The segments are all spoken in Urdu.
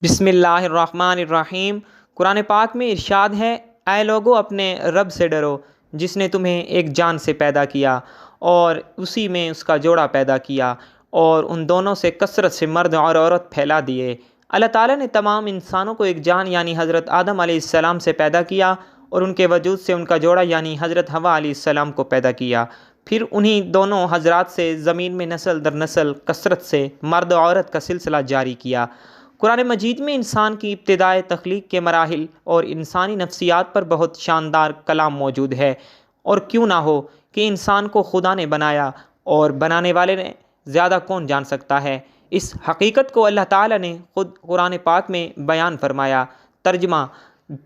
بسم اللہ الرحمن الرحیم۔ قرآن پاک میں ارشاد ہے، اے لوگو اپنے رب سے ڈرو جس نے تمہیں ایک جان سے پیدا کیا اور اسی میں اس کا جوڑا پیدا کیا اور ان دونوں سے کثرت سے مرد اور عورت پھیلا دیے۔ اللہ تعالیٰ نے تمام انسانوں کو ایک جان یعنی حضرت آدم علیہ السلام سے پیدا کیا اور ان کے وجود سے ان کا جوڑا یعنی حضرت حوا علیہ السلام کو پیدا کیا۔ پھر انہی دونوں حضرات سے زمین میں نسل در نسل کثرت سے مرد و عورت کا سلسلہ جاری کیا۔ قرآن مجید میں انسان کی ابتدائے تخلیق کے مراحل اور انسانی نفسیات پر بہت شاندار کلام موجود ہے، اور کیوں نہ ہو کہ انسان کو خدا نے بنایا اور بنانے والے نے زیادہ کون جان سکتا ہے۔ اس حقیقت کو اللہ تعالیٰ نے خود قرآن پاک میں بیان فرمایا۔ ترجمہ: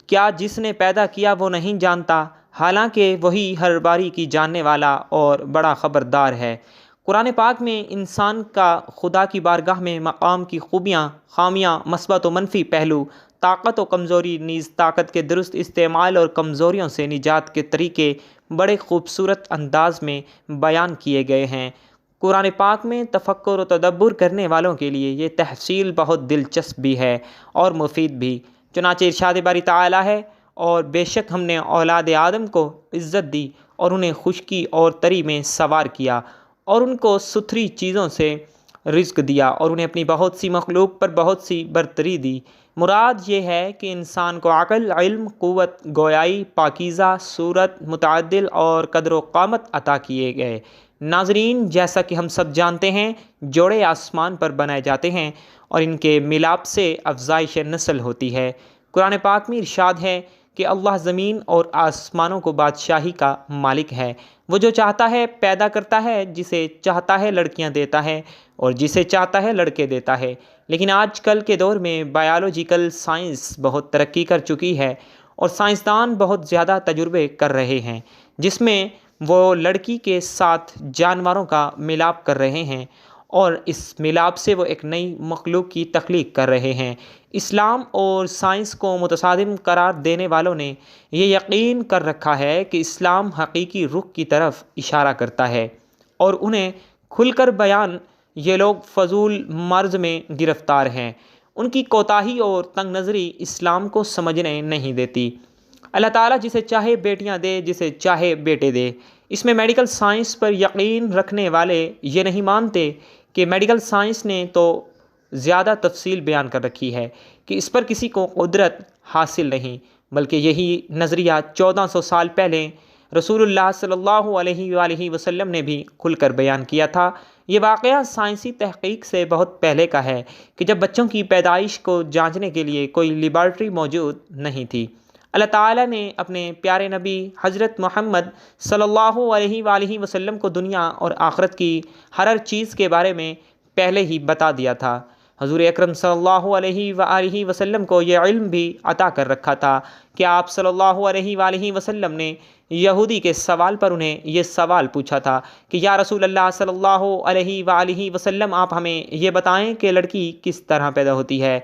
کیا جس نے پیدا کیا وہ نہیں جانتا، حالانکہ وہی ہر باری کی جاننے والا اور بڑا خبردار ہے۔ قرآن پاک میں انسان کا خدا کی بارگاہ میں مقام کی خوبیاں، خامیاں، مثبت و منفی پہلو، طاقت و کمزوری نیز طاقت کے درست استعمال اور کمزوریوں سے نجات کے طریقے بڑے خوبصورت انداز میں بیان کیے گئے ہیں۔ قرآن پاک میں تفکر و تدبر کرنے والوں کے لیے یہ تفصیل بہت دلچسپ بھی ہے اور مفید بھی۔ چنانچہ ارشاد باری تعالیٰ ہے، اور بے شک ہم نے اولاد آدم کو عزت دی اور انہیں خشکی اور تری میں سوار کیا اور ان کو ستھری چیزوں سے رزق دیا اور انہیں اپنی بہت سی مخلوق پر بہت سی برتری دی۔ مراد یہ ہے کہ انسان کو عقل، علم، قوت، گویائی، پاکیزہ صورت، متعدل اور قدر و قامت عطا کیے گئے۔ ناظرین، جیسا کہ ہم سب جانتے ہیں، جوڑے آسمان پر بنائے جاتے ہیں اور ان کے ملاپ سے افزائش نسل ہوتی ہے۔ قرآن پاک میں ارشاد ہے کہ اللہ زمین اور آسمانوں کو بادشاہی کا مالک ہے۔ وہ جو چاہتا ہے پیدا کرتا ہے، جسے چاہتا ہے لڑکیاں دیتا ہے اور جسے چاہتا ہے لڑکے دیتا ہے۔ لیکن آج کل کے دور میں بایولوجیکل سائنس بہت ترقی کر چکی ہے اور سائنسدان بہت زیادہ تجربے کر رہے ہیں، جس میں وہ لڑکی کے ساتھ جانوروں کا ملاپ کر رہے ہیں اور اس ملاپ سے وہ ایک نئی مخلوق کی تخلیق کر رہے ہیں۔ اسلام اور سائنس کو متصادم قرار دینے والوں نے یہ یقین کر رکھا ہے کہ اسلام حقیقی رخ کی طرف اشارہ کرتا ہے، اور انہیں کھل کر بیان یہ لوگ فضول مرض میں گرفتار ہیں۔ ان کی کوتاہی اور تنگ نظری اسلام کو سمجھنے نہیں دیتی۔ اللہ تعالیٰ جسے چاہے بیٹیاں دے، جسے چاہے بیٹے دے۔ اس میں میڈیکل سائنس پر یقین رکھنے والے یہ نہیں مانتے کہ میڈیکل سائنس نے تو زیادہ تفصیل بیان کر رکھی ہے کہ اس پر کسی کو قدرت حاصل نہیں، بلکہ یہی نظریہ 1400 سال پہلے رسول اللہ صلی اللہ علیہ وآلہ وسلم نے بھی کھل کر بیان کیا تھا۔ یہ واقعہ سائنسی تحقیق سے بہت پہلے کا ہے کہ جب بچوں کی پیدائش کو جانچنے کے لیے کوئی لیبارٹری موجود نہیں تھی۔ اللہ تعالیٰ نے اپنے پیارے نبی حضرت محمد صلی اللہ علیہ وآلہ وسلم کو دنیا اور آخرت کی ہر چیز کے بارے میں پہلے ہی بتا دیا تھا۔ حضور اکرم صلی اللہ علیہ وآلہ وسلم کو یہ علم بھی عطا کر رکھا تھا کہ آپ صلی اللہ علیہ وآلہ وسلم نے یہودی کے سوال پر انہیں یہ سوال پوچھا تھا کہ یا رسول اللہ صلی اللہ علیہ وآلہ وسلم، آپ ہمیں یہ بتائیں کہ لڑکی کس طرح پیدا ہوتی ہے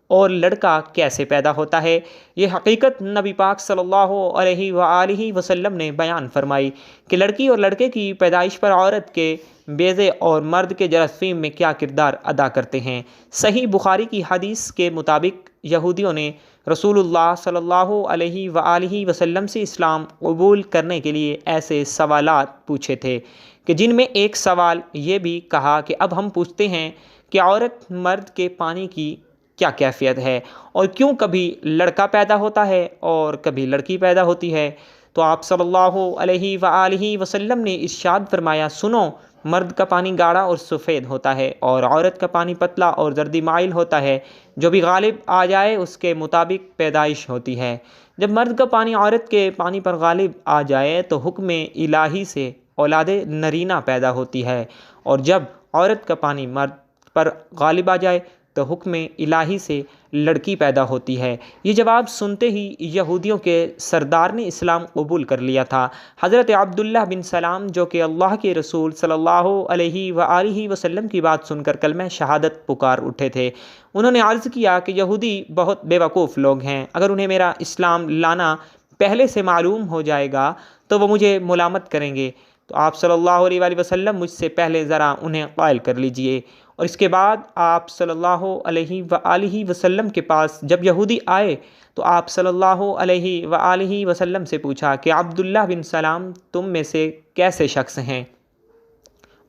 اور لڑکا کیسے پیدا ہوتا ہے۔ یہ حقیقت نبی پاک صلی اللہ علیہ وآلہ وسلم نے بیان فرمائی کہ لڑکی اور لڑکے کی پیدائش پر عورت کے بیضے اور مرد کے جراثیم میں کیا کردار ادا کرتے ہیں۔ صحیح بخاری کی حدیث کے مطابق یہودیوں نے رسول اللہ صلی اللہ علیہ وآلہ وسلم سے اسلام قبول کرنے کے لیے ایسے سوالات پوچھے تھے کہ جن میں ایک سوال یہ بھی کہا کہ اب ہم پوچھتے ہیں کہ عورت مرد کے پانی کی کیا کیفیت ہے اور کیوں کبھی لڑکا پیدا ہوتا ہے اور کبھی لڑکی پیدا ہوتی ہے۔ تو آپ صلی اللہ علیہ وآلہ وسلم نے ارشاد فرمایا، سنو، مرد کا پانی گاڑھا اور سفید ہوتا ہے اور عورت کا پانی پتلا اور زردی مائل ہوتا ہے، جو بھی غالب آ جائے اس کے مطابق پیدائش ہوتی ہے۔ جب مرد کا پانی عورت کے پانی پر غالب آ جائے تو حکم الہی سے اولاد نرینہ پیدا ہوتی ہے، اور جب عورت کا پانی مرد پر غالب آ جائے تو حکم الہی سے لڑکی پیدا ہوتی ہے۔ یہ جواب سنتے ہی یہودیوں کے سردار نے اسلام قبول کر لیا تھا۔ حضرت عبداللہ بن سلام، جو کہ اللہ کے رسول صلی اللہ علیہ وآلہ وسلم کی بات سن کر کلمہ شہادت پکار اٹھے تھے، انہوں نے عرض کیا کہ یہودی بہت بے وقوف لوگ ہیں، اگر انہیں میرا اسلام لانا پہلے سے معلوم ہو جائے گا تو وہ مجھے ملامت کریں گے، تو آپ صلی اللہ علیہ وآلہ وسلم مجھ سے پہلے ذرا انہیں قائل کر لیجئے۔ اور اس کے بعد آپ صلی اللہ علیہ وآلہ وسلم کے پاس جب یہودی آئے تو آپ صلی اللہ علیہ وآلہ وسلم سے پوچھا کہ عبداللہ بن سلام تم میں سے کیسے شخص ہیں؟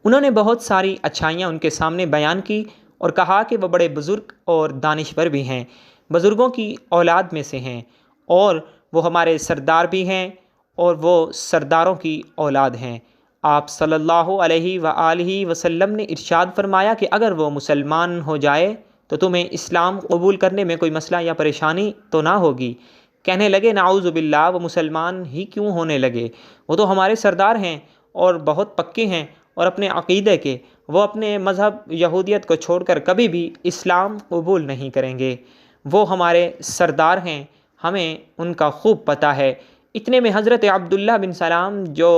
انہوں نے بہت ساری اچھائیاں ان کے سامنے بیان کی اور کہا کہ وہ بڑے بزرگ اور دانشور بھی ہیں، بزرگوں کی اولاد میں سے ہیں، اور وہ ہمارے سردار بھی ہیں اور وہ سرداروں کی اولاد ہیں۔ آپ صلی اللہ علیہ وآلہ وسلم نے ارشاد فرمایا کہ اگر وہ مسلمان ہو جائے تو تمہیں اسلام قبول کرنے میں کوئی مسئلہ یا پریشانی تو نہ ہوگی۔ کہنے لگے نعوذ باللہ، وہ مسلمان ہی کیوں ہونے لگے؟ وہ تو ہمارے سردار ہیں اور بہت پکے ہیں اور اپنے عقیدے کے، وہ اپنے مذہب یہودیت کو چھوڑ کر کبھی بھی اسلام قبول نہیں کریں گے۔ وہ ہمارے سردار ہیں، ہمیں ان کا خوب پتہ ہے۔ اتنے میں حضرت عبداللہ بن سلام جو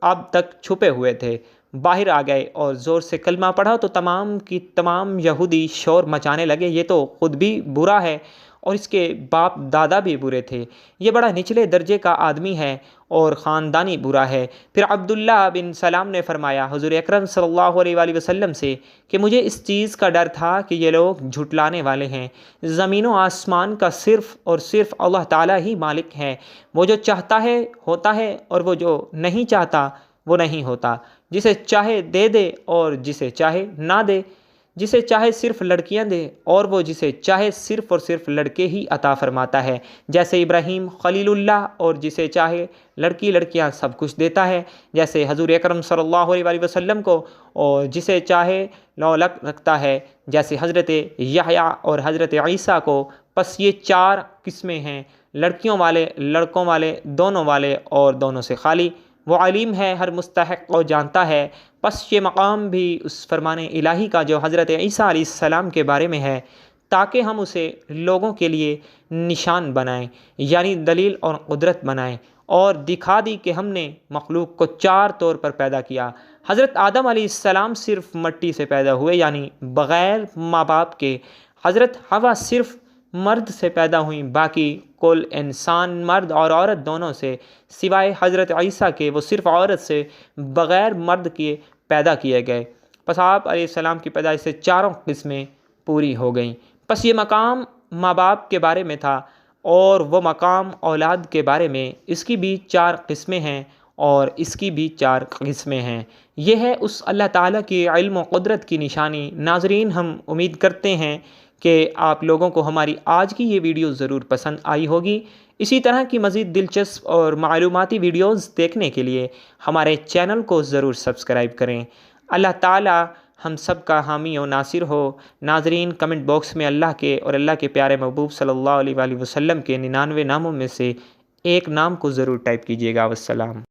اب تک چھپے ہوئے تھے باہر آ گئے اور زور سے کلمہ پڑھا تو تمام کی تمام یہودی شور مچانے لگے، یہ تو خود بھی برا ہے اور اس کے باپ دادا بھی برے تھے، یہ بڑا نچلے درجے کا آدمی ہے اور خاندانی برا ہے۔ پھر عبداللہ بن سلام نے فرمایا حضور اکرم صلی اللہ علیہ وآلہ وسلم سے کہ مجھے اس چیز کا ڈر تھا کہ یہ لوگ جھٹلانے والے ہیں، زمین و آسمان کا صرف اور صرف اللہ تعالیٰ ہی مالک ہے، وہ جو چاہتا ہے ہوتا ہے اور وہ جو نہیں چاہتا وہ نہیں ہوتا، جسے چاہے دے دے اور جسے چاہے نہ دے، جسے چاہے صرف لڑکیاں دے اور وہ جسے چاہے صرف اور صرف لڑکے ہی عطا فرماتا ہے، جیسے ابراہیم خلیل اللہ اور جسے چاہے لڑکیاں سب کچھ دیتا ہے، جیسے حضور اکرم صلی اللہ علیہ وآلہ وسلم کو اور جسے چاہے لولک رکھتا ہے، جیسے حضرت یحییٰ اور حضرت عیسیٰ کو۔ پس یہ چار قسمیں ہیں، لڑکیوں والے، لڑکوں والے، دونوں والے اور دونوں سے خالی۔ وہ علیم ہے، ہر مستحق کو جانتا ہے۔ پس یہ مقام بھی اس فرمان الہی کا جو حضرت عیسیٰ علیہ السلام کے بارے میں ہے، تاکہ ہم اسے لوگوں کے لیے نشان بنائیں، یعنی دلیل اور قدرت بنائیں، اور دکھا دی کہ ہم نے مخلوق کو چار طور پر پیدا کیا۔ حضرت آدم علیہ السلام صرف مٹی سے پیدا ہوئے، یعنی بغیر ماں باپ کے۔ حضرت حوا صرف مرد سے پیدا ہوئیں، باقی کل انسان مرد اور عورت دونوں سے، سوائے حضرت عیسیٰ کے، وہ صرف عورت سے بغیر مرد کے پیدا کیے گئے۔ پس آپ علیہ السلام کی پیدائش سے چاروں قسمیں پوری ہو گئیں۔ پس یہ مقام ماں باپ کے بارے میں تھا اور وہ مقام اولاد کے بارے میں، اس کی بھی چار قسمیں ہیں اور اس کی بھی چار قسمیں ہیں۔ یہ ہے اس اللہ تعالیٰ کی علم و قدرت کی نشانی۔ ناظرین، ہم امید کرتے ہیں کہ آپ لوگوں کو ہماری آج کی یہ ویڈیو ضرور پسند آئی ہوگی۔ اسی طرح کی مزید دلچسپ اور معلوماتی ویڈیوز دیکھنے کے لیے ہمارے چینل کو ضرور سبسکرائب کریں۔ اللہ تعالیٰ ہم سب کا حامی و ناصر ہو۔ ناظرین، کمنٹ باکس میں اللہ کے اور اللہ کے پیارے محبوب صلی اللہ علیہ وآلہ وسلم کے 99 ناموں میں سے ایک نام کو ضرور ٹائپ کیجیے گا۔ والسلام۔